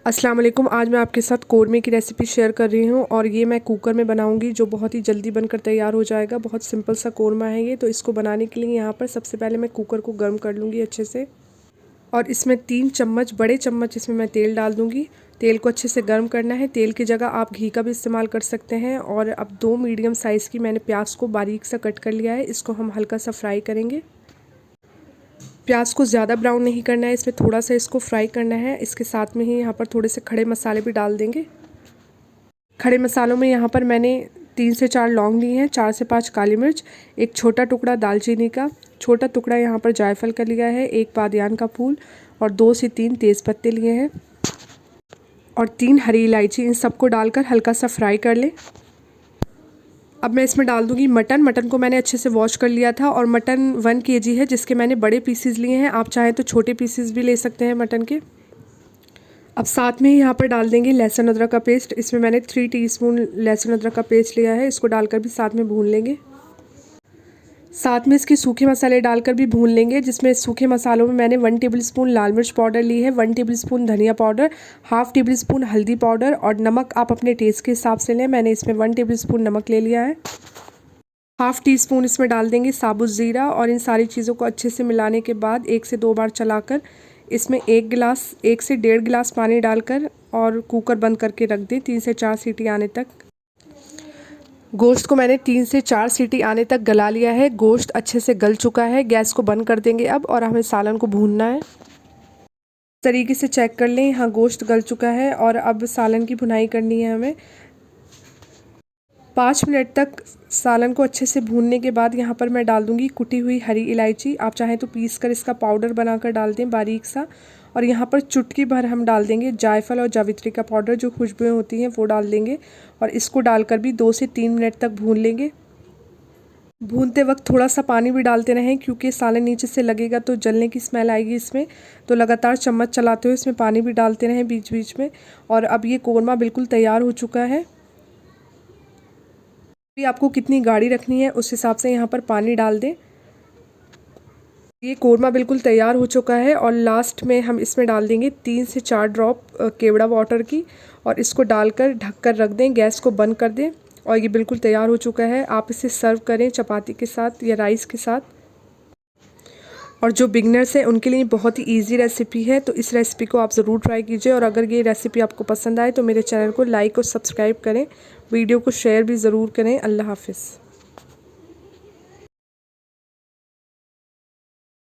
अस्सलाम वालेकुम। आज मैं आपके साथ कोरमे की रेसिपी शेयर कर रही हूँ और ये मैं कुकर में बनाऊँगी जो बहुत ही जल्दी बनकर तैयार हो जाएगा। बहुत सिंपल सा कोरमा है ये। तो इसको बनाने के लिए यहाँ पर सबसे पहले मैं कुकर को गर्म कर लूँगी अच्छे से और इसमें 3 चम्मच बड़े चम्मच इसमें मैं तेल डाल दूँगी। तेल को अच्छे से गर्म करना है। तेल की जगह आप घी का भी इस्तेमाल कर सकते हैं। और अब 2 मीडियम साइज़ की मैंने प्याज को बारीक सा कट कर लिया है। इसको हम हल्का सा फ्राई करेंगे। प्याज को ज़्यादा ब्राउन नहीं करना है, इसमें थोड़ा सा इसको फ्राई करना है। इसके साथ में ही यहाँ पर थोड़े से खड़े मसाले भी डाल देंगे। खड़े मसालों में यहाँ पर मैंने 3 से 4 लौंग लिए हैं, 4 से 5 काली मिर्च, एक छोटा टुकड़ा दालचीनी का, छोटा टुकड़ा यहाँ पर जायफल का लिया है, एक बादियान का फूल और 2 से 3 तेज़पत्ते लिए हैं और 3 हरी इलायची। इन सबको डालकर हल्का सा फ्राई कर लें। अब मैं इसमें डाल दूंगी मटन को मैंने अच्छे से वॉश कर लिया था और मटन 1 kg है जिसके मैंने बड़े पीसेस लिए हैं। आप चाहें तो छोटे पीसेस भी ले सकते हैं मटन के। अब साथ में ही यहाँ पर डाल देंगे लहसुन अदरक का पेस्ट। इसमें मैंने 3 टीस्पून लहसुन अदरक का पेस्ट लिया है। इसको डालकर भी साथ में भून लेंगे। साथ में इसके सूखे मसाले डालकर भी भून लेंगे, जिसमें सूखे मसालों में मैंने 1 टेबलस्पून लाल मिर्च पाउडर ली है, 1 टेबलस्पून धनिया पाउडर, हाफ़ टेबलस्पून हल्दी पाउडर और नमक आप अपने टेस्ट के हिसाब से लें। मैंने इसमें 1 टेबलस्पून नमक ले लिया है। हाफ़ टी स्पून इसमें डाल देंगे साबुत ज़ीरा और इन सारी चीज़ों को अच्छे से मिलाने के बाद 1 से 2 बार चलाकर इसमें 1 से 1.5 गिलास पानी डालकर और कुकर बंद करके रख दें 3 से 4 सीटी आने तक। गोश्त को मैंने 3 से 4 सीटी आने तक गला लिया है। गोश्त अच्छे से गल चुका है। गैस को बंद कर देंगे अब और हमें सालन को भूनना है। इस तरीके से चेक कर लें, यहाँ गोश्त गल चुका है और अब सालन की भुनाई करनी है हमें। 5 मिनट तक सालन को अच्छे से भूनने के बाद यहाँ पर मैं डाल दूँगी कुटी हुई हरी इलायची। आप चाहें तो पीस कर इसका पाउडर बनाकर डाल दें बारीक सा। और यहाँ पर चुटकी भर हम डाल देंगे जायफल और जावित्री का पाउडर, जो खुशबुएं होती हैं वो डाल देंगे और इसको डालकर भी 2 से 3 मिनट तक भून लेंगे। भूनते वक्त थोड़ा सा पानी भी डालते रहें क्योंकि सालन नीचे से लगेगा तो जलने की स्मेल आएगी इसमें। तो लगातार चम्मच चलाते हुए इसमें पानी भी डालते रहें बीच बीच में। और अब ये कोरमा बिल्कुल तैयार हो चुका है। भी आपको कितनी गाढ़ी रखनी है उस हिसाब से यहाँ पर पानी डाल दें। ये कोरमा बिल्कुल तैयार हो चुका है और लास्ट में हम इसमें डाल देंगे 3 से 4 ड्रॉप केवड़ा वाटर की और इसको डालकर ढककर रख दें। गैस को बंद कर दें और ये बिल्कुल तैयार हो चुका है। आप इसे सर्व करें चपाती के साथ या राइस के साथ। और जो बिगनर्स हैं उनके लिए बहुत ही इजी रेसिपी है, तो इस रेसिपी को आप ज़रूर ट्राई कीजिए। और अगर ये रेसिपी आपको पसंद आए तो मेरे चैनल को लाइक और सब्सक्राइब करें, वीडियो को शेयर भी ज़रूर करें। अल्लाह हाफ़िज़।